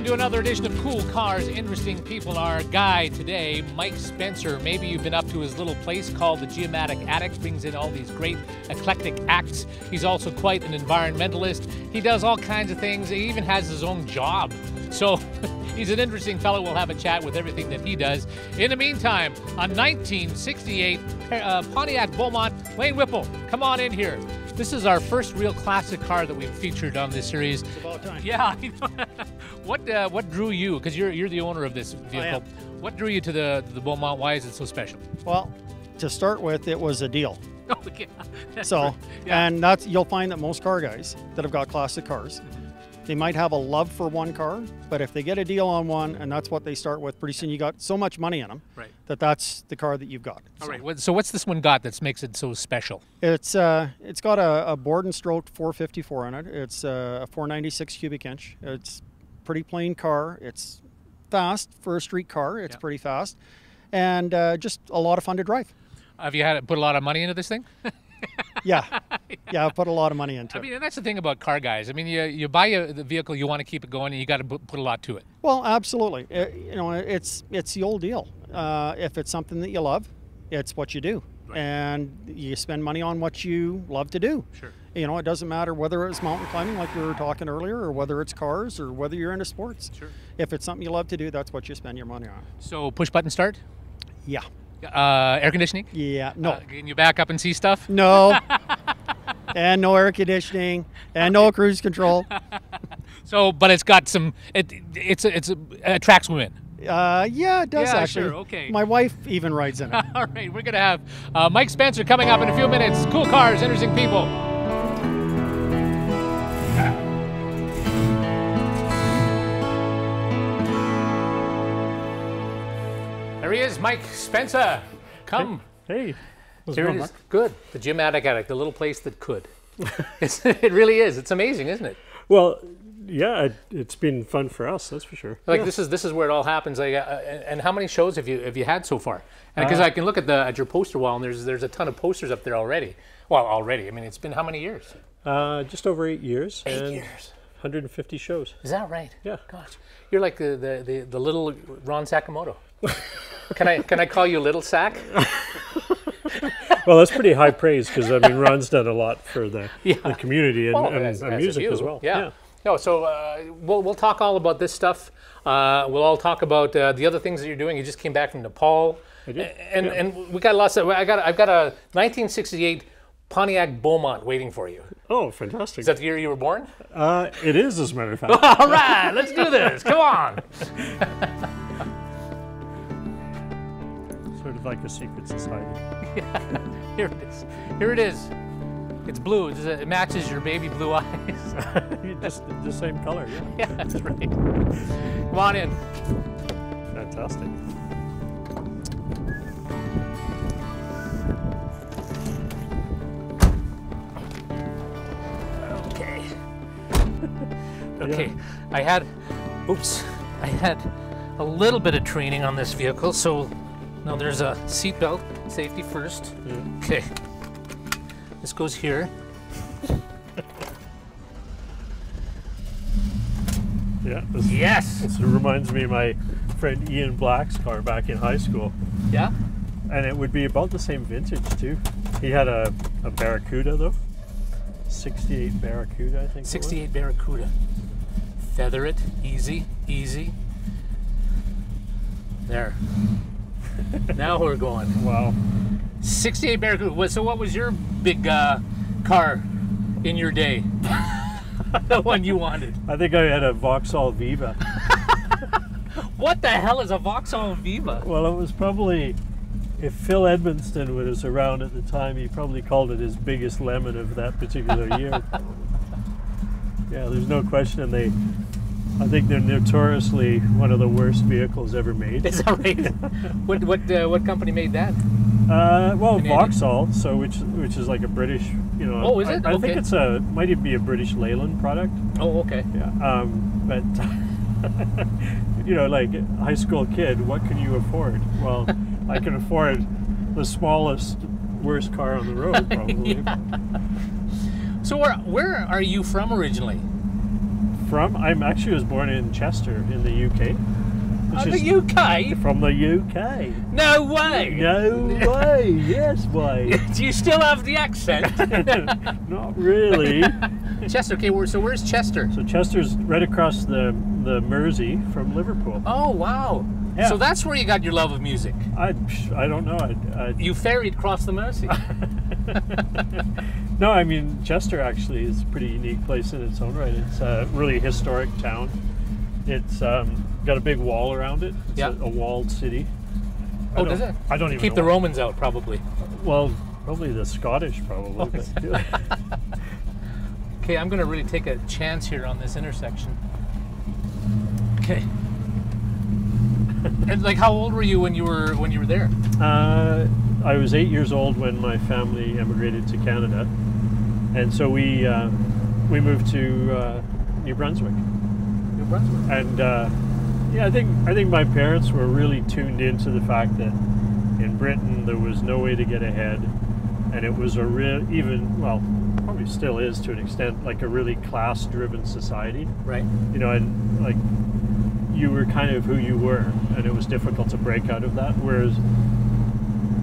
to another edition of Cool Cars, Interesting People. Our guy today, Mike Spencer. Maybe you've been up to his little place called the Geomatic Attic. Brings in all these great eclectic acts. He's also quite an environmentalist. He does all kinds of things. He even has his own job. So he's an interesting fellow. We'll have a chat with everything that he does. In the meantime, a 1968 Pontiac Beaumont, Layne Whipple, come on in here. This is our first real classic car that we've featured on this series. It's about time. Yeah. What drew you? Because you're the owner of this vehicle. What drew you to the Beaumont? Why is it so special? Well, to start with, it was a deal. Oh, yeah. So, yeah. And you'll find that most car guys that have got classic cars, they might have a love for one car, but if they get a deal on one and that's what they start with, pretty soon you got so much money in them, right, that's the car that you've got. All right. So what's this one got that makes it so special? It's got a bored and stroked 454 in it. It's a 496 cubic inch. It's pretty plain car. It's fast for a street car. It's pretty fast, and just a lot of fun to drive. Have you put a lot of money into this thing? Yeah, I've put a lot of money into it. I mean, and that's the thing about car guys. I mean, you buy the vehicle, you want to keep it going, and you got to put a lot to it. Well, absolutely. It's the old deal. If it's something that you love, it's what you do, right, and you spend money on what you love to do. Sure. It doesn't matter whether it's mountain climbing, like we were talking earlier, or whether it's cars, or whether you're into sports. Sure. If it's something you love to do, that's what you spend your money on. So push button start? Yeah. Air conditioning? Yeah. No. Can you back up and see stuff? No. And no air conditioning, and no cruise control. So, but it's got some. It attracts women. Yeah, it does actually. Sure, okay. My wife even rides in it. All right, we're gonna have Mike Spencer coming up in a few minutes. Cool cars, interesting people. There he is, Mike Spencer. Come. Hey. Here it is. Good. The Geomatic Attic, the little place that could. It really is. It's amazing, isn't it? Well, yeah, it's been fun for us, that's for sure. Like this is where it all happens. Like, and how many shows have you had so far? And because I can look at your poster wall, and there's a ton of posters up there already. Well, already. I mean, it's been how many years? Just over 8 years. 8 years. 150 shows. Is that right? Yeah. Gosh, you're like the little Ron Sakamoto. Can I call you Little Sack? Well, that's pretty high praise because I mean Ron's done a lot for the community and music as well. Yeah. No, so we'll talk all about this stuff. We'll all talk about the other things that you're doing. You just came back from Nepal. I did. And we got lots of. I've got a 1968 Pontiac Beaumont waiting for you. Oh, fantastic! Is that the year you were born? It is, as a matter of fact. All right, let's do this. Come on. Sort of like a secret society. Yeah, here it is. Here it is. It's blue. It matches your baby blue eyes. Just the same color, yeah. Yeah, that's right. Come on in. Fantastic. Okay. Okay. I had a little bit of training on this vehicle, so now there's a seat belt, safety first. Yeah. Okay. This goes here. Yeah. Yes. This reminds me of my friend Ian Black's car back in high school. Yeah. And it would be about the same vintage too. He had a Barracuda though. 68 Barracuda, I think. 68 Barracuda. Feather it, easy, easy. There. Now we're going. Wow. 68 Barracuda. So what was your big car in your day? The one you wanted? I think I had a Vauxhall Viva. What the hell is a Vauxhall Viva? Well, it was probably, if Phil Edmonston was around at the time, he probably called it his biggest lemon of that particular year. Yeah, there's no question. I think they're notoriously one of the worst vehicles ever made. Is that right? What company made that? Well, Vauxhall, so which is like a British, Oh, is it? I think it's might even be a British Leyland product. Oh, okay. Yeah. But like high school kid, what can you afford? Well, I can afford the smallest, worst car on the road, probably. Yeah. So where are you from originally? I'm actually was born in Chester in the UK. The UK? From the UK. No way! No way, yes way. Do you still have the accent? Not really. Chester, okay, so where's Chester? So Chester's right across the Mersey from Liverpool. Oh, wow. Yeah. So that's where you got your love of music. I don't know. You ferried across the Mersey. No, I mean, Chester actually is a pretty unique place in its own right. It's a really historic town. It's got a big wall around it. It's a walled city. Does it? I don't even keep know the Romans out, probably. Well, probably the Scottish, probably. Okay, I'm going to really take a chance here on this intersection. Okay. And like, how old were you when you were there? I was 8 years old when my family emigrated to Canada, and so we moved to New Brunswick. New Brunswick. And I think my parents were really tuned into the fact that in Britain there was no way to get ahead, and it was a probably still is to an extent, like a really class-driven society. Right. You know, and like you were kind of who you were, and it was difficult to break out of that. Whereas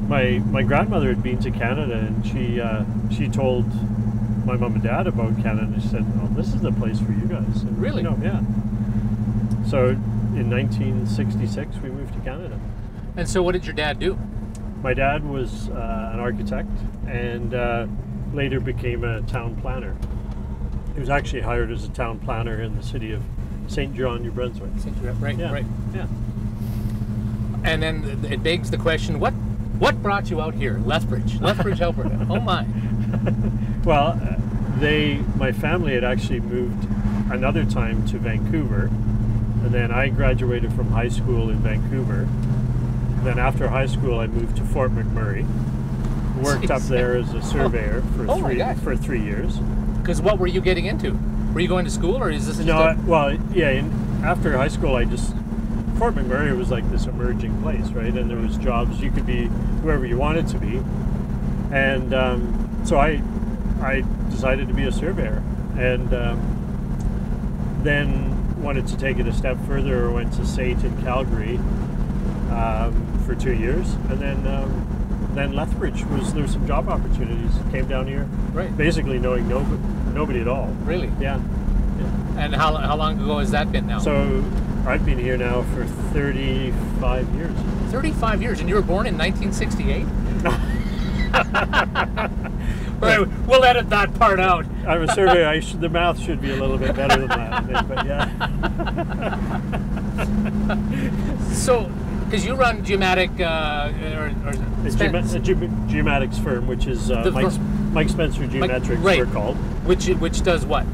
my grandmother had been to Canada, and she told my mom and dad about Canada, and she said, "Oh, this is the place for you guys." And, really? Yeah. So in 1966, we moved to Canada. And so, what did your dad do? My dad was an architect, and later became a town planner. He was actually hired as a town planner in the city of St. John, New Brunswick. St. John, right, yeah. right. Yeah. And then it begs the question: what brought you out here, Lethbridge, Alberta? Oh my! Well, my family had actually moved another time to Vancouver, and then I graduated from high school in Vancouver. Then after high school, I moved to Fort McMurray. Worked up there as a surveyor for 3 years. Because what were you getting into? Were you going to school, or is this after high school, Fort McMurray was like this emerging place, right? And there was jobs, you could be whoever you wanted to be. And so I decided to be a surveyor, and then wanted to take it a step further. I went to SAIT in Calgary for 2 years, and then Lethbridge there were some job opportunities. Came down here, right? Basically knowing nobody at all. Really? Yeah. And how long ago has that been now? So I've been here now for 35 years. 35 years, and you were born in 1968? Right, we'll edit that part out. I'm a surveyor. The math should be a little bit better than that, I think, but yeah. So, because you run Geomatic, Geomatics firm, which is Mike Spencer Geometrics, right. We're called. Which does what?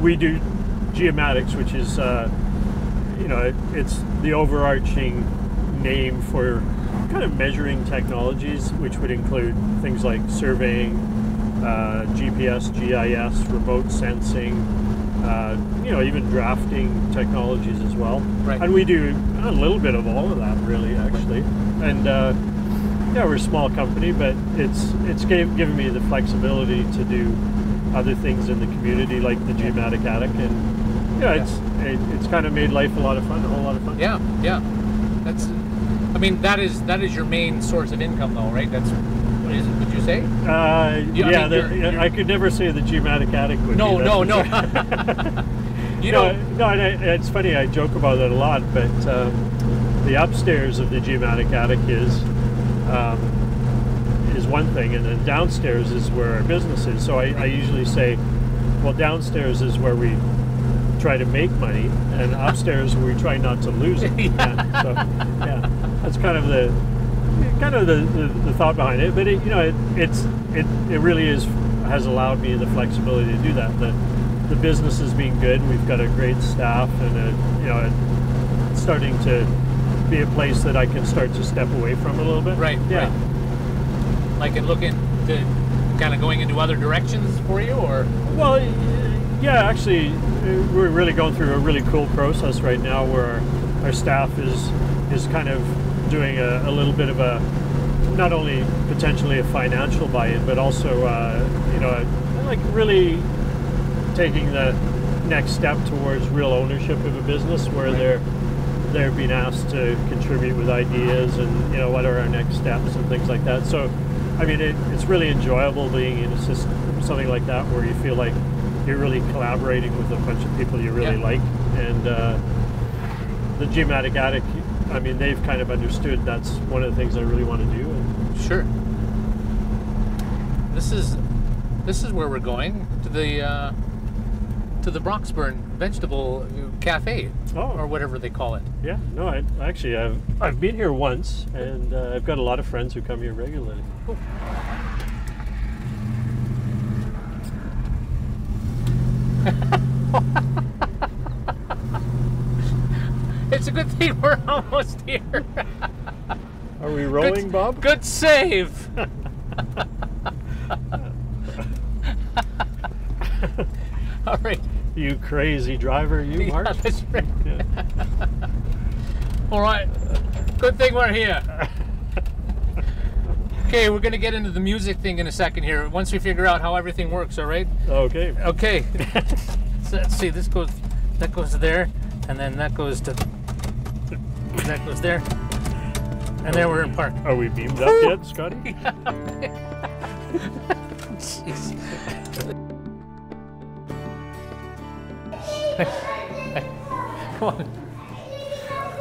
We do geomatics, which is it's the overarching name for kind of measuring technologies, which would include things like surveying, GPS, GIS, remote sensing, even drafting technologies as well. Right. And we do a little bit of all of that, really, actually. And we're a small company, but it's given me the flexibility to do other things in the community, like the Geomatic Attic, and it's kind of made life a whole lot of fun. Yeah. That is your main source of income, though, right? That's what is it? Would you say? I could never say the Geomatic Attic would. No. It's funny. I joke about it a lot, but the upstairs of the Geomatic Attic is one thing, and then downstairs is where our business is. So I usually say, well, downstairs is where we try to make money, and upstairs we try not to lose it. That's kind of the thought behind it. But it really has allowed me the flexibility to do that. The business has been good. We've got a great staff, and it's starting to be a place that I can start to step away from a little bit. Right. Yeah. Right. Like in looking to kind of going into other directions for you, or? Well, yeah, actually, we're really going through a really cool process right now where our staff is kind of doing a little bit of a, not only potentially a financial buy-in, but also, like really taking the next step towards real ownership of a business, where they're being asked to contribute with ideas and, you know, what are our next steps and things like that. So, I mean, it's really enjoyable being in a system, something like that, where you feel like you're really collaborating with a bunch of people you really like. And the Geomatic Attic, I mean, they've kind of understood that's one of the things I really want to do. And sure. This is where we're going, to the Broxburn Vegetable Cafe, or whatever they call it. Yeah, no, I've been here once, and I've got a lot of friends who come here regularly. Cool. It's a good thing we're almost here. Are we rolling, Bob? Good save. All right. You crazy driver, you, Mark. Yeah, that's right. Yeah. All right. Good thing we're here. Okay, we're going to get into the music thing in a second here, once we figure out how everything works, all right? Okay. Okay. So let's see, that goes there, and then that goes there, and there we're in park. Are we beamed up yet, Scotty? Jeez. Come on.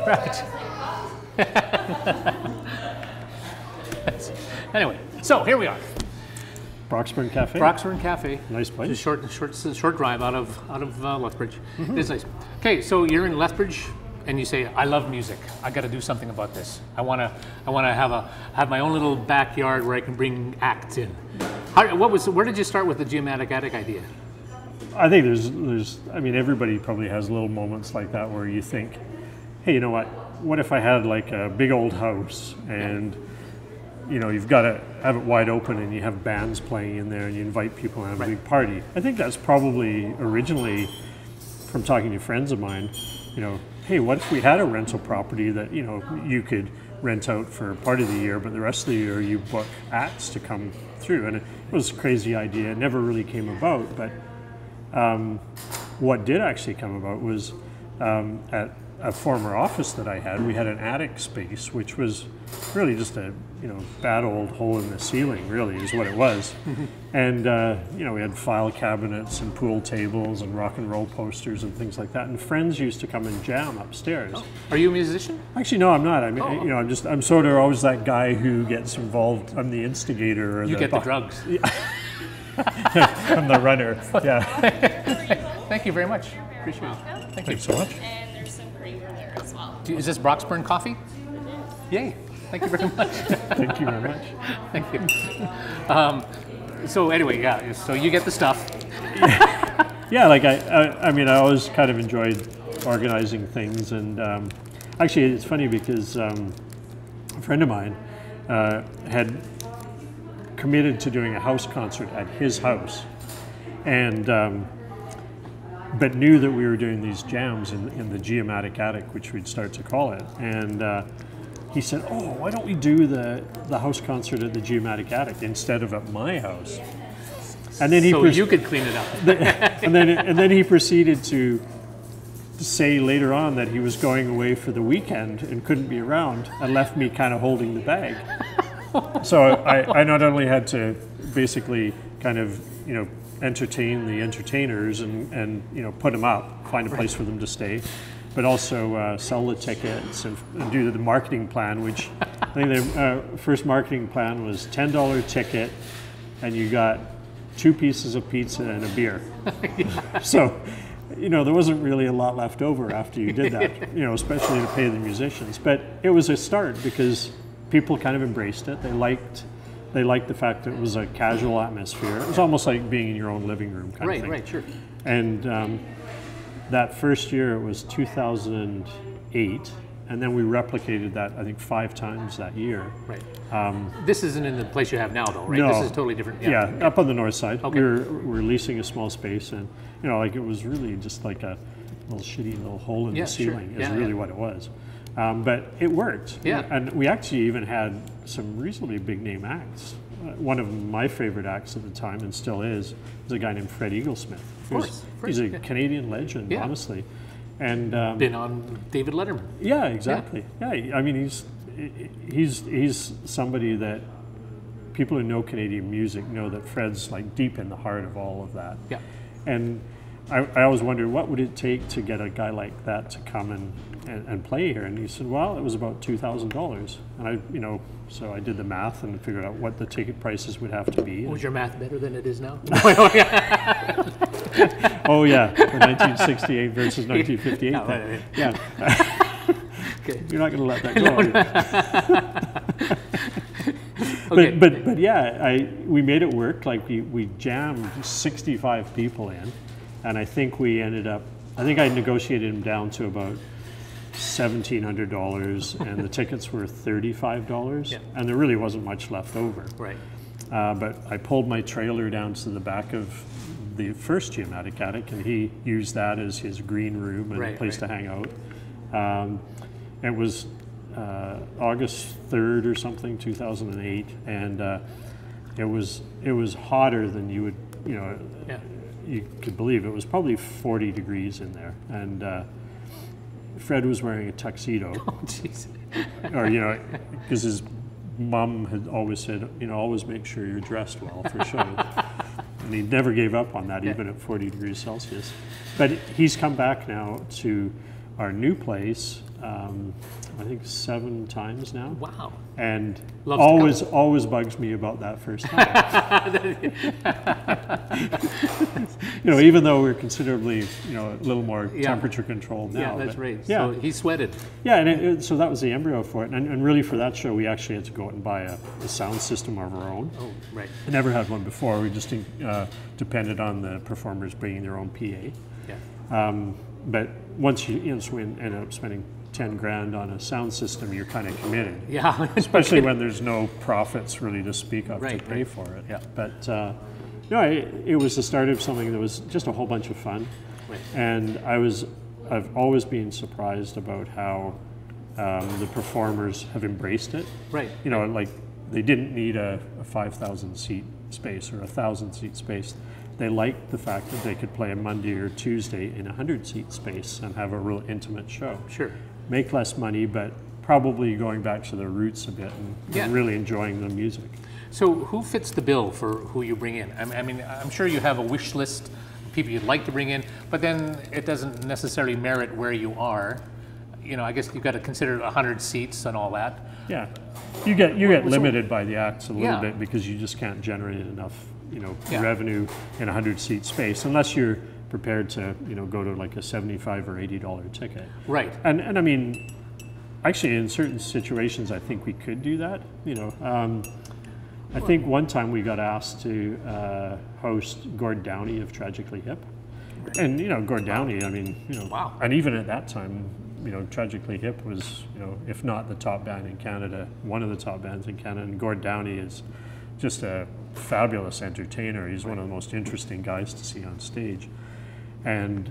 Right. Anyway, so here we are. Broxburn Cafe. Broxburn Cafe. Nice place. It's a short drive out of Lethbridge. Mm-hmm. It's nice. Okay, so you're in Lethbridge, and you say, "I love music. I got to do something about this. I wanna have my own little backyard where I can bring acts in." Where did you start with the Geomatic Attic idea? I think I mean, everybody probably has little moments like that where you think, hey, you know what if I had like a big old house, and you know, you've got to have it wide open and you have bands playing in there and you invite people and have a big party. I think that's probably originally from talking to friends of mine, you know, hey, what if we had a rental property that, you know, you could rent out for part of the year, but the rest of the year you book acts to come through. And it was a crazy idea. It never really came about, but what did actually come about was at a former office that I had, we had an attic space, which was really just a, you know, bad old hole in the ceiling, really, is what it was. And, you know, we had file cabinets and pool tables and rock and roll posters and things like that. And friends used to come and jam upstairs. Oh. Are you a musician? Actually, no, I'm not. I mean, you know, I'm sort of always that guy who gets involved. I'm the instigator. Or you get the drugs. I'm the runner. Yeah. Thank you very much. Appreciate it. Thank you so much. And there's some creamer there as well. Is this Broxburn Coffee? Yay. Thank you very much. Thank you very much. Thank you. So anyway, yeah, so you get the stuff. Yeah, like I mean, I always kind of enjoyed organizing things. And actually, it's funny because a friend of mine had committed to doing a house concert at his house, and but knew that we were doing these jams in the Geomatic Attic, which we'd start to call it. And he said, "Oh, why don't we do the house concert at the Geomatic Attic instead of at my house?" And then you could clean it up. and then he proceeded to say later on that he was going away for the weekend and couldn't be around, and left me kind of holding the bag. So I not only had to basically kind of, you know, entertain the entertainers and you know, put them up, find a place for them to stay, but also sell the tickets and do the marketing plan, which I think the first marketing plan was $10 ticket, and you got 2 pieces of pizza and a beer. So, you know, there wasn't really a lot left over after you did that, you know, especially to pay the musicians. But it was a start because people kind of embraced it. They liked the fact that it was a casual atmosphere. It was almost like being in your own living room kind of thing. Right, sure. And that first year, it was 2008, and then we replicated that, I think, 5 times that year. Right. This isn't in the place you have now, though, right? No. This is totally different. Yeah, up on the north side. Okay. We're leasing a small space, and, you know, like, it was really just like a little shitty little hole in the ceiling is really what it was. But it worked. Yeah. And we actually even had some reasonably big name acts one of my favorite acts at the time, and still is a guy named Fred Eaglesmith. He's a Canadian legend, honestly. And been on David Letterman. Yeah, exactly. Yeah, I mean, he's somebody that people who know Canadian music know that Fred's like deep in the heart of all of that. Yeah. And I always wondered, what would it take to get a guy like that to come and play here? And he said, well, it was about $2,000. And so I did the math and figured out what the ticket prices would have to be. Was your math better than it is now? Oh yeah, for 1968 versus 1958. Yeah. Okay. You're not going to let that go. Okay. But yeah, we made it work. Like we jammed 65 people in, and I think I negotiated them down to about $1,700, and the tickets were $35, and there really wasn't much left over. Right. But I pulled my trailer down to the back of the first Geomatic Attic, and he used that as his green room and a place to hang out. It was August 3rd or something, 2008, and it was hotter than you would, you could believe. It was probably 40 degrees in there, and Fred was wearing a tuxedo. Oh, jeez. Or, because his mom had always said, always make sure you're dressed well for show. And he never gave up on that, even at 40 degrees Celsius. But he's come back now to our new place, I think 7 times now. Wow. And always bugs me about that first time. Even though we're considerably, a little more temperature controlled now. Yeah, that's right. Yeah. So he sweated. Yeah, and so that was the embryo for it. And really for that show, we actually had to go out and buy a sound system of our own. Oh, right. I never had one before. We just depended on the performers bringing their own PA. Yeah. But once so we ended up spending 10 grand on a sound system, you're kind of committed. Yeah. Especially when there's no profits really to speak of to pay for it. Yeah. But it was the start of something that was just a whole bunch of fun. Right. And I've always been surprised about how the performers have embraced it. Right. Like they didn't need a 5,000 seat space or a 1,000 seat space. They liked the fact that they could play a Monday or Tuesday in a 100-seat space and have a real intimate show. Sure. Make less money, but probably going back to their roots a bit and really enjoying the music. So who fits the bill for who you bring in? I mean, I'm sure you have a wish list of people you'd like to bring in, but then it doesn't necessarily merit where you are. I guess you've got to consider 100 seats and all that. Yeah. You get limited by the acts a little bit because you just can't generate enough revenue in a 100-seat space unless you're prepared to go to like a $75 or $80 ticket. Right. And I mean, actually in certain situations I think we could do that. I think one time we got asked to host Gord Downey of Tragically Hip. And Gord Downey, I mean, wow. And even at that time, Tragically Hip was, if not the top band in Canada, one of the top bands in Canada. And Gord Downey is just a fabulous entertainer. He's one of the most interesting guys to see on stage. And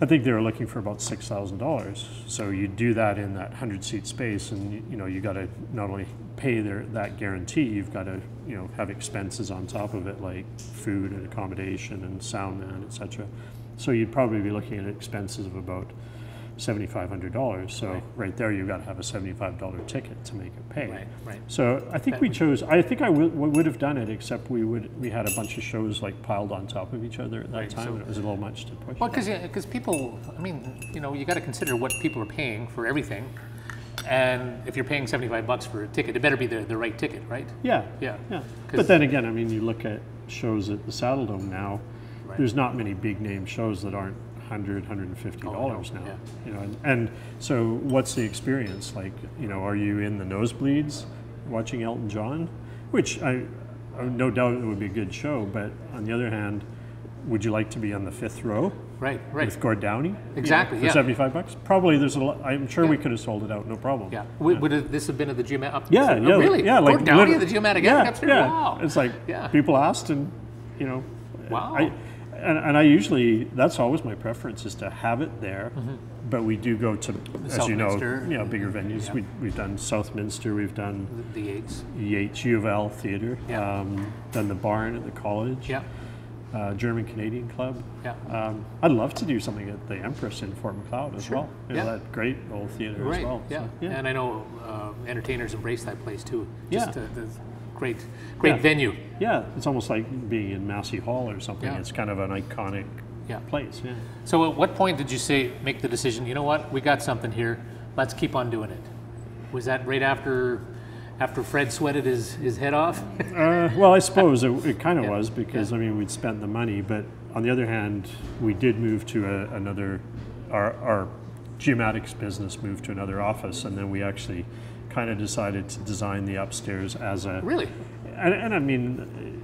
I think they were looking for about $6,000. So you do that in that 100-seat space, and you got to not only pay that guarantee, you've got to have expenses on top of it, like food and accommodation and sound man, etc. So you'd probably be looking at expenses of about $7,500. So right there, you've got to have a $75 ticket to make it pay. Right. So I think I think I would have done it, except we had a bunch of shows like piled on top of each other at that time, and it was a little much to push. Well, because people, I mean, you got to consider what people are paying for everything, and if you're paying $75 for a ticket, it better be the right ticket, right? Yeah. Yeah. But then again, I mean, you look at shows at the Saddle Dome now. There's not many big name shows that aren't $100, $150 now. Yeah. And so what's the experience like? Are you in the nosebleeds watching Elton John, which I no doubt it would be a good show, but on the other hand, would you like to be on the 5th row? Right. With Gord Downey? Exactly. For $75? Probably there's a lot. I'm sure we could have sold it out, no problem. Yeah. Would this have been at the Geomatic? Yeah. Really? Yeah. Gord Downey at the Geomatic Attic? Yeah. Wow. It's like people asked, and Wow. and I usually, that's always my preference, is to have it there. But we do go to, as you know, bigger venues. Yeah. We've done Southminster, we've done the Yates U of L Theatre, yeah. Done the Barn at the college, yeah. German Canadian Club. Yeah. I'd love to do something at the Empress in Fort Macleod as well. You know, yeah. that great old theatre as well. Yeah. So, yeah, and I know entertainers embrace that place too. Yeah. Just the great venue. Yeah, it's almost like being in Massey Hall or something. Yeah. It's kind of an iconic place. Yeah. So at what point did you make the decision, you know what, we got something here, let's keep on doing it? Was that right after Fred sweated his head off? Well, I suppose it kind of was, because I mean, we'd spent the money, but on the other hand, we did move to another, our geomatics business moved to another office, and then we actually kind of decided to design the upstairs as a... Really? And I mean,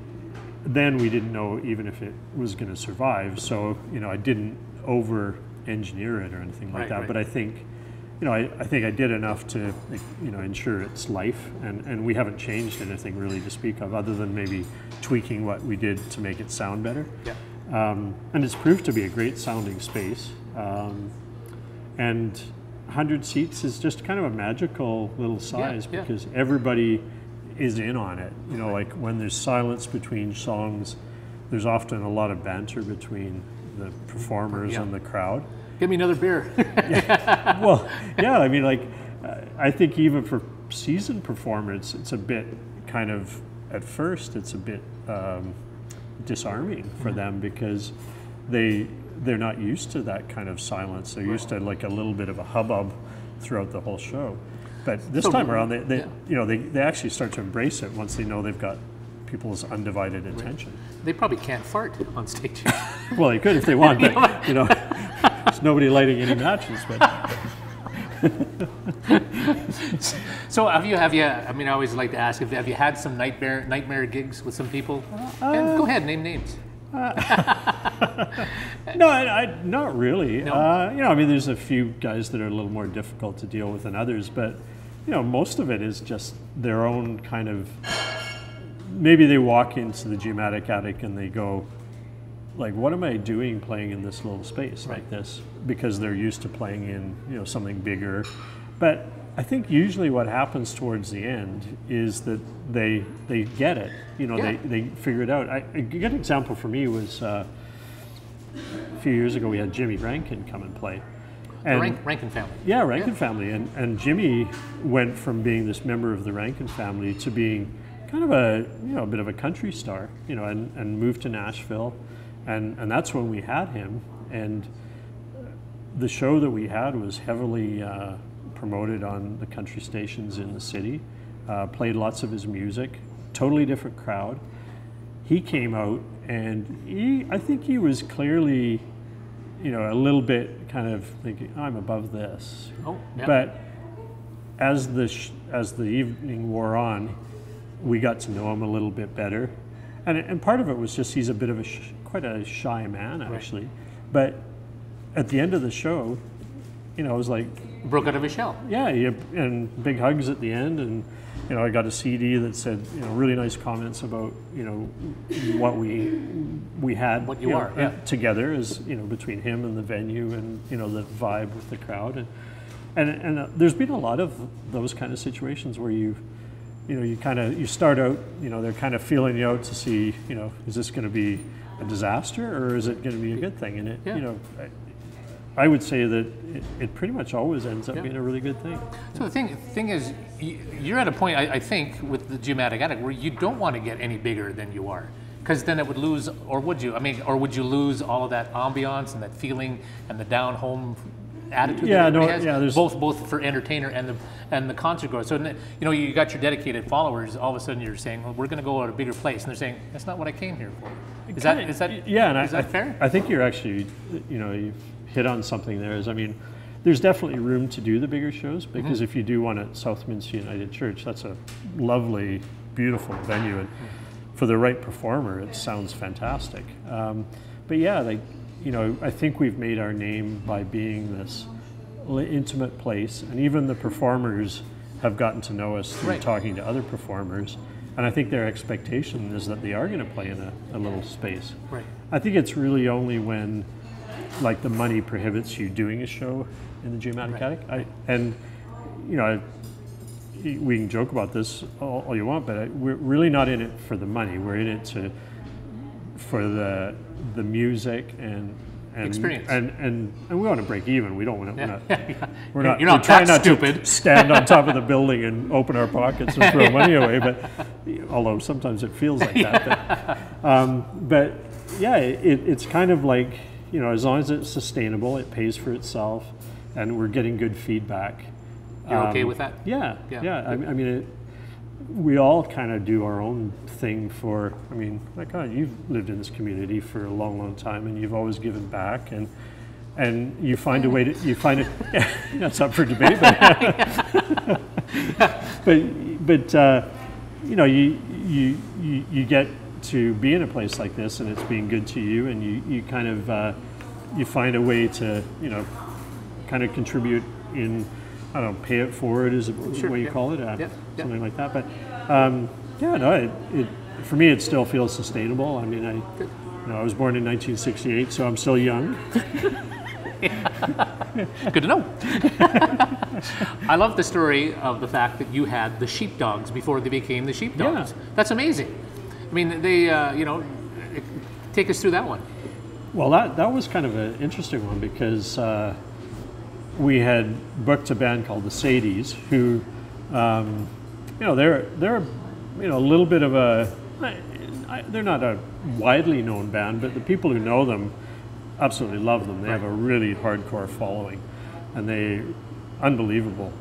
then we didn't know even if it was going to survive, so, you know, I didn't over-engineer it or anything like that, right. but I think, you know, I think I did enough to, you know, ensure its life, and we haven't changed anything really to speak of, other than maybe tweaking what we did to make it sound better. Yeah. And it's proved to be a great sounding space. And 100 seats is just kind of a magical little size, because everybody is in on it. You know, like when there's silence between songs, there's often a lot of banter between the performers and the crowd. Give me another beer. Well, yeah, I mean, like, I think even for seasoned performers, it's a bit kind of, at first, it's a bit disarming for them, because they're not used to that kind of silence. They're used to like a little bit of a hubbub throughout the whole show. But this time around, they actually start to embrace it once they know they've got people's undivided attention. They probably can't fart on stage. Well, they could if they want, but you know, there's nobody lighting any matches. But so have you? I mean, I always like to ask, have you had some nightmare gigs with some people? And go ahead, name names. No, not really. No? You know, I mean, there's a few guys that are a little more difficult to deal with than others, but you know, most of it is just their own kind of. Maybe they walk into the Geomatic Attic and they go, like, what am I doing playing in this little space like this? Because they're used to playing in, you know, something bigger. But I think usually what happens towards the end is that they get it. You know, they figure it out. A good example for me was a few years ago we had Jimmy Rankin come and play. And the Rankin family. Yeah, Rankin family. And Jimmy went from being this member of the Rankin family to being kind of a bit of a country star, you know, and moved to Nashville, and that's when we had him. And the show that we had was heavily promoted on the country stations in the city, played lots of his music, totally different crowd. He came out, and I think he was clearly, you know, a little bit kind of thinking, I'm above this. Oh, yeah. But as the evening wore on, we got to know him a little bit better, and part of it was just he's a bit of quite a shy man actually, but at the end of the show, you know, it was like broke out of his shell. Yeah, and big hugs at the end, and you know, I got a CD that said, you know, really nice comments about, you know, what we had what you are together, as you know, between him and the venue, and you know, the vibe with the crowd, and there's been a lot of those kind of situations where you start out, you know, they're kind of feeling you out to see, you know, is this going to be a disaster or is it going to be a good thing? And it, you know, I would say that it pretty much always ends up being a really good thing. So the thing is, you're at a point, I think, with the Geomatic Attic where you don't want to get any bigger than you are, because then it would lose, or would you? I mean, or would you lose all of that ambiance and that feeling and the down home attitude that everybody has, both for entertainer and the concert goer. So, you know, you got your dedicated followers. All of a sudden, you're saying, "Well, we're going to go at a bigger place," and they're saying, "That's not what I came here for." Is that fair? I think you're actually, you know, you've hit on something there. I mean, there's definitely room to do the bigger shows, because if you do one at Southminster United Church, that's a lovely, beautiful venue, and for the right performer, it sounds fantastic. But yeah, like, you know, I think we've made our name by being this intimate place, and even the performers have gotten to know us through talking to other performers, and I think their expectation is that they are going to play in a little space. Right. I think it's really only when like the money prohibits you doing a show in the Geomatic Attic. And you know, we can joke about this all you want, but we're really not in it for the money. We're in it for the music and experience. And we want to break even. We don't want to. You're not that stupid. To stand on top of the building and open our pockets and throw money away. But although sometimes it feels like that. But yeah, it's kind of like, you know, as long as it's sustainable, it pays for itself, and we're getting good feedback. You're okay with that? Yeah. I mean, we all kind of do our own thing for. I mean, like, you've lived in this community for a long, long time, and you've always given back, and you find a way to. You find it. Yeah, that's up for debate. But you know, you get to be in a place like this, and it's being good to you, and you kind of you find a way to, you know, kind of contribute in, I don't know, pay it forward is the way you call it, something like that. But yeah, no, it for me it still feels sustainable. I mean, I was born in 1968, so I'm still young. Good to know. I love the story of the fact that you had the sheepdogs before they became the sheepdogs. Yeah. That's amazing. I mean, they, you know, take us through that one. Well, that was kind of an interesting one because we had booked a band called the Sadies, who, you know, they're you know, a little bit of a, they're not a widely known band, but the people who know them absolutely love them. They have a really hardcore following, and they're unbelievable.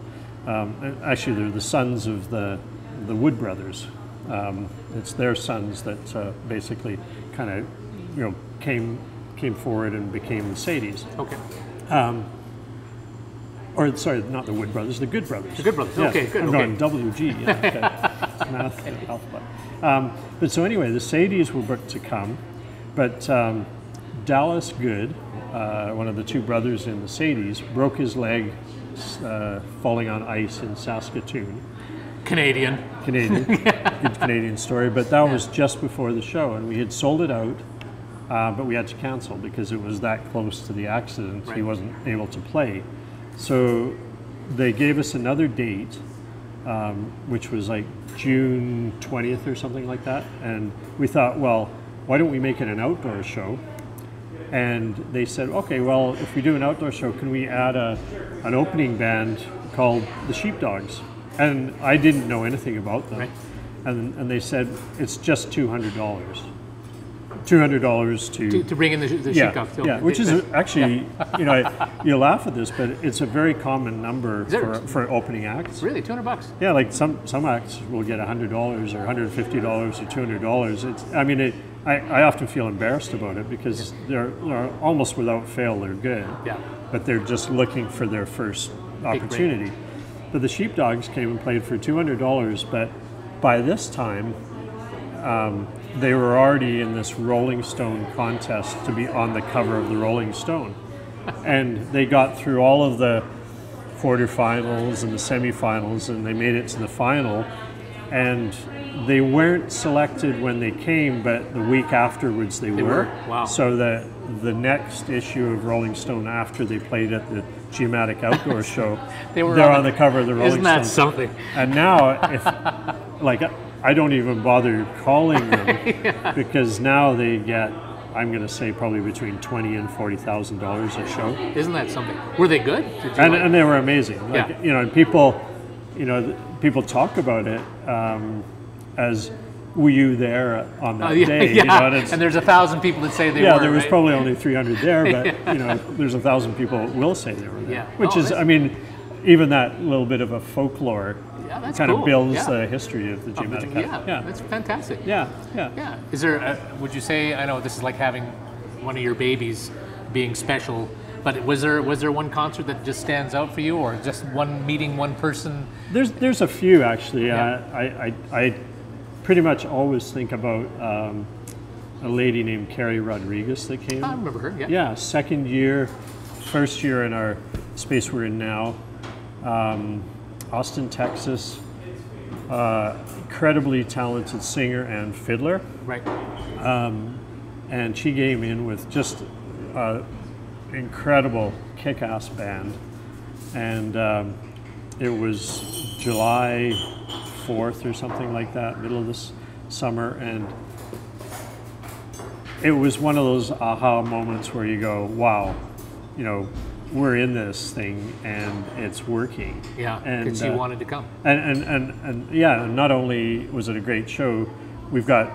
Actually, they're the sons of the Wood brothers. It's their sons that basically kind of, you know, came forward and became the Sadies. Okay. Or sorry, not the Wood brothers, the Good brothers. The Good brothers. Yes. Okay, good. I'm going WG. Yeah, okay. Math alphabet. But so anyway, the Sadies were booked to come, but Dallas Good, one of the two brothers in the Sadies, broke his leg falling on ice in Saskatoon. Canadian. Good Canadian story, but that was just before the show, and we had sold it out, but we had to cancel because it was that close to the accident. He wasn't able to play. So they gave us another date, which was like June 20th or something like that, and we thought, well, why don't we make it an outdoor show? And they said, okay, well, if we do an outdoor show, can we add an opening band called the Sheepdogs? And I didn't know anything about them. And they said, it's just $200. $200 to bring in the sheepdogs. Yeah, which is actually, you know, you laugh at this, but it's a very common number for opening acts. Really, $200? Yeah, like some acts will get $100 or $150 or $200. It's, I mean, I often feel embarrassed about it because they're almost without fail they're good. Yeah. But they're just looking for their first opportunity. But the Sheepdogs came and played for $200, but by this time, they were already in this Rolling Stone contest to be on the cover of the Rolling Stone. And they got through all of the quarterfinals and the semifinals, and they made it to the final. And they weren't selected when they came, but the week afterwards they were. Wow. So the next issue of Rolling Stone after they played at the Geomatic Outdoor Show, they're on the cover of the Rolling Stone. Isn't that something? And now, if like, I don't even bother calling them because now they get, I'm going to say, probably between $20,000 and $40,000 a show. Isn't that something? Were they good? And they were amazing. Like, you know, and people talk about it as, were you there on that day? Yeah. You know, and there's 1,000 people that say they were. Yeah, there was probably only 300 there, but you know, there's 1,000 people that will say they were there. Which is, I mean, even that little bit of a folklore kind of builds the history of the Geomatic Attic. Yeah, that's fantastic. Yeah. Is there, would you say, I know this is like having one of your babies being special, but was there one concert that just stands out for you, or just one meeting, one person? There's a few actually. I pretty much always think about a lady named Carrie Rodriguez that came. I remember her. Yeah, second year, first year in our space we're in now. Austin, Texas. Incredibly talented singer and fiddler. Right. and she came in with just an incredible kick-ass band, and it was July 4th or something like that, middle of this summer, and it was one of those aha moments where you go, wow, you know, we're in this thing and it's working. Yeah, and because you wanted to come. And yeah, not only was it a great show, we've got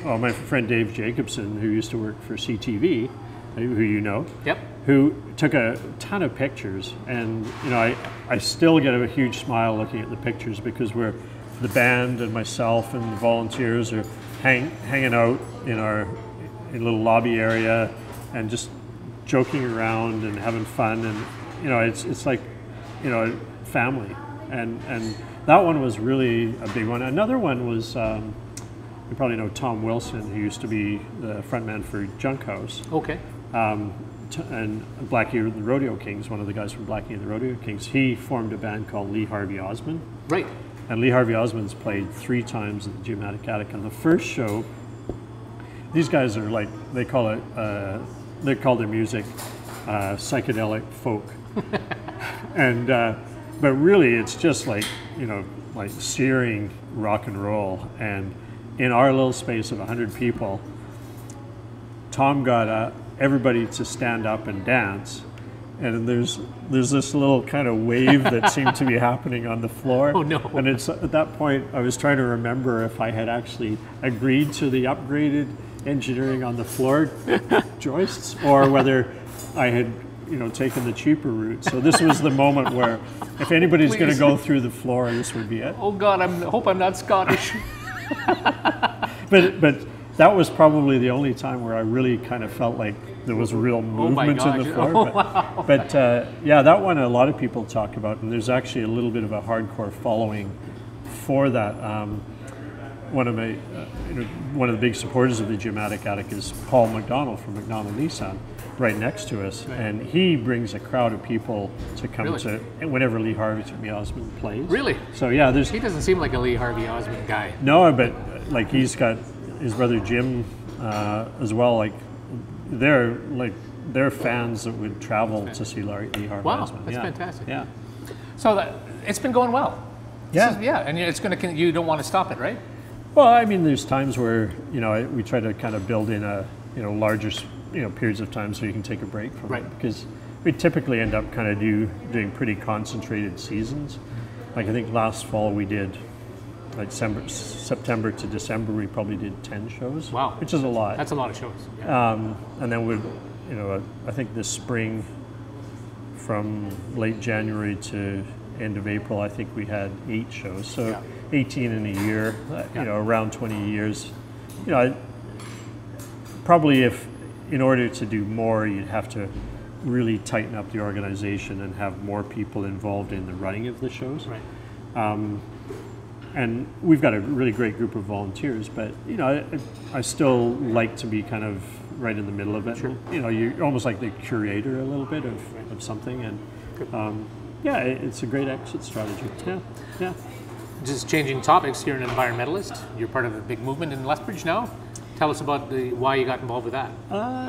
my friend Dave Jacobson, who used to work for CTV, who you know, Yep. who took a ton of pictures, and you know, I still get a huge smile looking at the pictures, because the band and myself and the volunteers are hanging out in our little lobby area and just joking around and having fun, and you know, it's like, you know, family, and that one was really a big one. Another one was you probably know Tom Wilson, who used to be the frontman for Junk House. Okay. And Blackie and the Rodeo Kings, one of the guys from Blackie and the Rodeo Kings, he formed a band called Lee Harvey Osmond. Right. And Lee Harvey Osmond's played 3 times at the Geomatic Attic. And the first show, these guys are like, they call their music psychedelic folk. And but really it's just like, you know, like searing rock and roll. And in our little space of 100 people, Tom got everybody to stand up and dance, and there's this little kind of wave that seemed to be happening on the floor. Oh no. And it's at that point I was trying to remember if I had actually agreed to the upgraded engineering on the floor joists, or whether I had, you know, taken the cheaper route. So this was the moment where if anybody's going to go through the floor, this would be it. Oh God, I hope I'm not Scottish. But that was probably the only time where I really kind of felt like there was real movement in the floor. Oh, wow. But yeah, that one a lot of people talk about, and there's actually a little bit of a hardcore following for that. One of the big supporters of the Geomatic Attic is Paul McDonald from McDonald Nissan, right next to us, right. And he brings a crowd of people to come Really? to whenever Lee Harvey Osmond plays. Really? So yeah, He doesn't seem like a Lee Harvey Osmond guy. no, but like he's got his brother Jim as well. Like they're fans that would travel to see Lee Harvey Wow, Osmond. that's Yeah. fantastic. Yeah. So it's been going well. Yeah. Yeah, and it's going to. You don't want to stop it, right? Well, I mean, there's times where, you know, we try to kind of build in larger, periods of time so you can take a break from it, because we typically end up kind of doing pretty concentrated seasons. Like I think last fall we did, like September to December, we probably did 10 shows. Wow. Which is a lot. That's a lot of shows. Yeah. And then I think this spring, from late January to end of April, I think we had 8 shows. So Yeah. 18 in a year, Yeah. around 20 years. Probably if, in order to do more, you'd have to really tighten up the organization and have more people involved in the running of the shows. Right. And we've got a really great group of volunteers, but I still like to be kind of right in the middle of it. Sure. You're almost like the curator a little bit of something, and yeah, it's a great exit strategy. Yeah. Just changing topics, you're an environmentalist. You're part of a big movement in Lethbridge now. Tell us about why you got involved with that.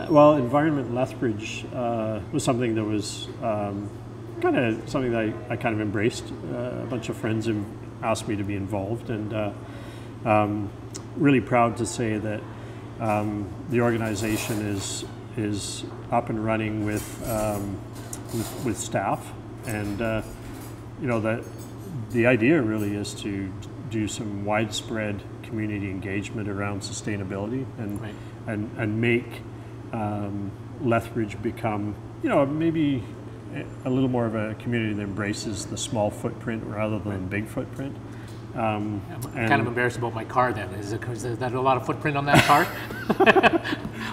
Well, Environment Lethbridge was something that was kind of something that I kind of embraced. A bunch of friends have asked me to be involved, and really proud to say that the organization is up and running with staff, and that the idea really is to do some widespread community engagement around sustainability and make Lethbridge become maybe a little more of a community that embraces the small footprint rather than big footprint. I'm kind of embarrassed about my car then. Is that a lot of footprint on that car?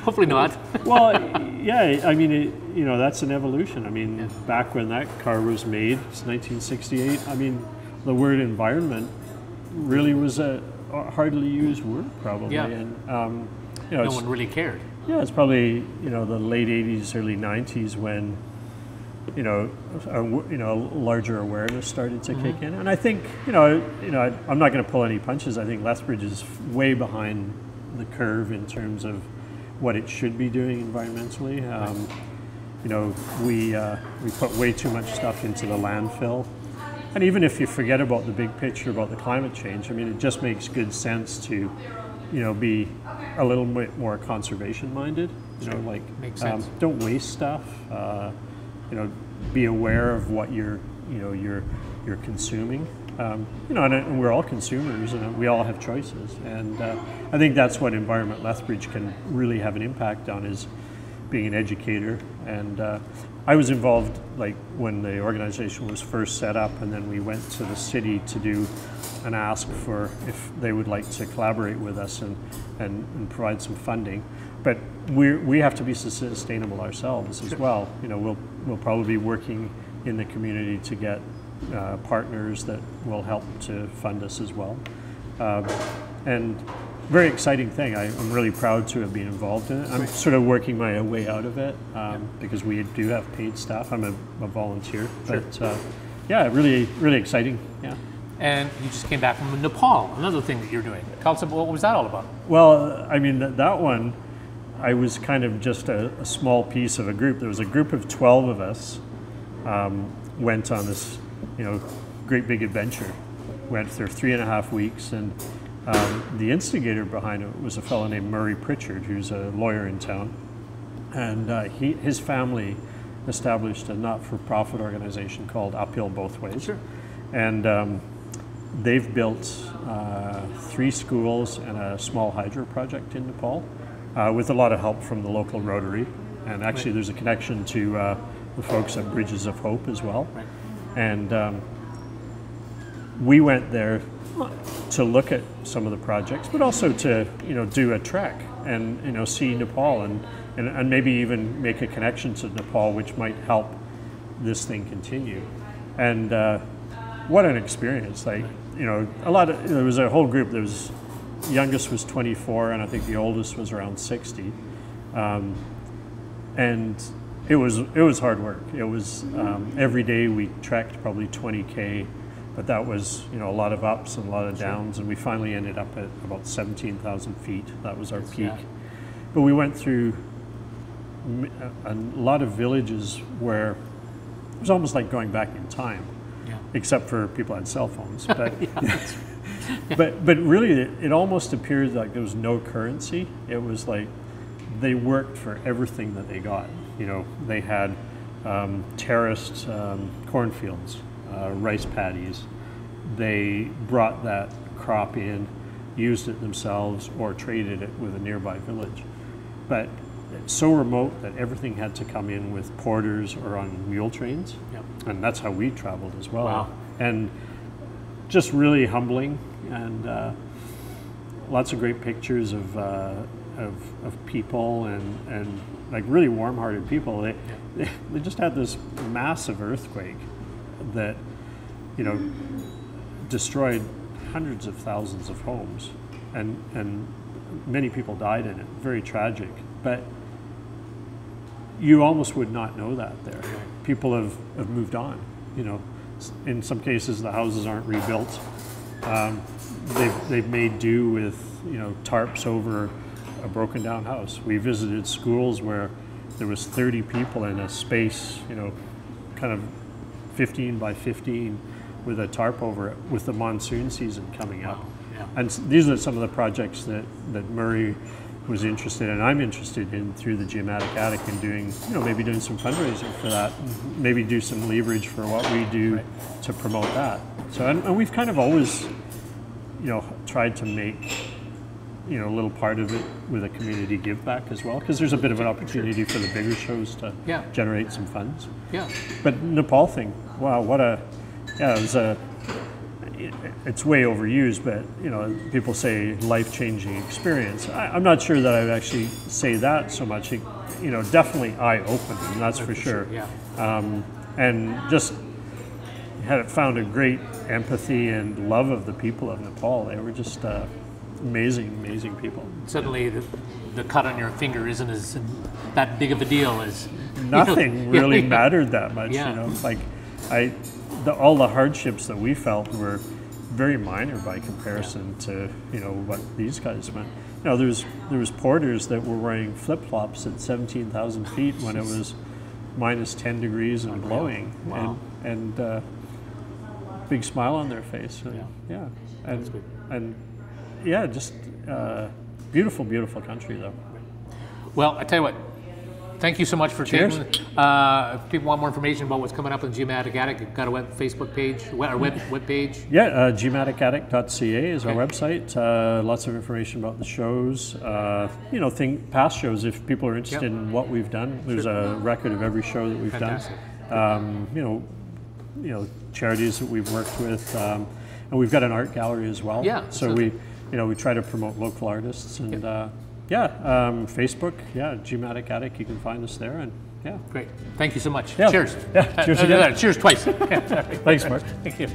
Hopefully not. Well, yeah, I mean, that's an evolution. I mean, back when that car was made, it's 1968, I mean, the word environment really was a hardly used word, probably. Yeah. And, no one really cared. Yeah, it's probably, the late 80s, early 90s when, larger awareness started to kick in. And I think, I'm not going to pull any punches. I think Lethbridge is way behind the curve in terms of what it should be doing environmentally. You know, we put way too much stuff into the landfill. And even if you forget about the big picture about the climate change, I mean, it just makes good sense to, you know, be a little bit more conservation minded. You know, like don't waste stuff. You know, be aware of what you're consuming. You know, and we're all consumers, and we all have choices. And I think that's what Environment Lethbridge can really have an impact on, is being an educator. And I was involved, like, when the organization was first set up, and then we went to the city to do an ask for if they would like to collaborate with us and provide some funding. But we have to be sustainable ourselves as well. You know, we'll probably be working in the community to get partners that will help to fund us as well. And very exciting thing. I'm really proud to have been involved in it. I'm sort of working my way out of it because we do have paid staff. I'm a volunteer, but yeah, really, really exciting. Yeah. And you just came back from Nepal, another thing that you're doing. Tell us about, what was that all about? Well, I mean, that one, I was kind of just a small piece of a group. There was a group of 12 of us went on this, you know, great big adventure. Went for 3.5 weeks, and the instigator behind it was a fellow named Murray Pritchard, who's a lawyer in town, and his family established a not-for-profit organization called Uphill Both Ways. Sure. And they've built 3 schools and a small hydro project in Nepal, with a lot of help from the local Rotary. And actually there's a connection to the folks at Bridges of Hope as well. Right. And we went there to look at some of the projects, but also to, you know, do a trek and, you know, see Nepal and maybe even make a connection to Nepal, which might help this thing continue. And what an experience! Like, you know, there was a whole group. There was, youngest was 24, and I think the oldest was around 60. And it was hard work. It was every day we trekked probably 20K. But that was, you know, a lot of ups and a lot of downs, and we finally ended up at about 17,000 feet. That was our peak. Yeah. But we went through a lot of villages where it was almost like going back in time, except for people had cell phones. But, but really, it almost appeared like there was no currency. It was like they worked for everything that they got. You know, they had terraced cornfields. Rice paddies. They brought that crop in, used it themselves, or traded it with a nearby village. But it's so remote that everything had to come in with porters or on mule trains. Yep. And that's how we traveled as well. Wow. And just really humbling, and lots of great pictures of people and like really warm-hearted people. They just had this massive earthquake that, you know, destroyed hundreds of thousands of homes, and many people died in it. Very tragic. But you almost would not know that there. People have moved on. You know, in some cases the houses aren't rebuilt. They've made do with, you know, tarps over a broken down house. We visited schools where there was 30 people in a space, you know, kind of 15 by 15 with a tarp over it, with the monsoon season coming up. Yeah. And these are some of the projects that Murray was interested in, I'm interested in, through the Geomatic Attic, and doing, you know, maybe doing some fundraising for that, maybe do some leverage for what we do to promote that. So, and we've kind of always, you know, tried to make, you know, a little part of it with a community give back as well, because there's a bit of an opportunity for the bigger shows to generate some funds. Yeah. But Nepal thing, wow, what a, it was it's way overused, but, you know, people say life-changing experience. I'm not sure that I would actually say that so much. You know, definitely eye-opening, that's for sure. Yeah. And just had found a great empathy and love of the people of Nepal. They were just amazing, amazing people. Suddenly, the cut on your finger isn't as that big of a deal as nothing really mattered that much. You know, like all the hardships that we felt were very minor by comparison to, you know, what these guys went. there was porters that were wearing flip-flops at 17,000 feet when it was minus 10 degrees and blowing. Wow. And big smile on their face. And, Yeah. And yeah, just beautiful, beautiful country though. Well, I tell you what, thank you so much for Cheers. taking. If people want more information about what's coming up in Geomatic Attic, you've got a Facebook page, or web page. Yeah, geomaticatic.ca is our website. Lots of information about the shows. Past shows if people are interested in what we've done. There's a record of every show that we've Fantastic. done. Charities that we've worked with, and we've got an art gallery as well. Yeah. So we try to promote local artists and Facebook. Yeah, Geomatic Attic. You can find us there and. Yeah. Great. Thank you so much. Yeah. Cheers. Yeah. Cheers again. Cheers twice. Thanks, Mark. Thank you.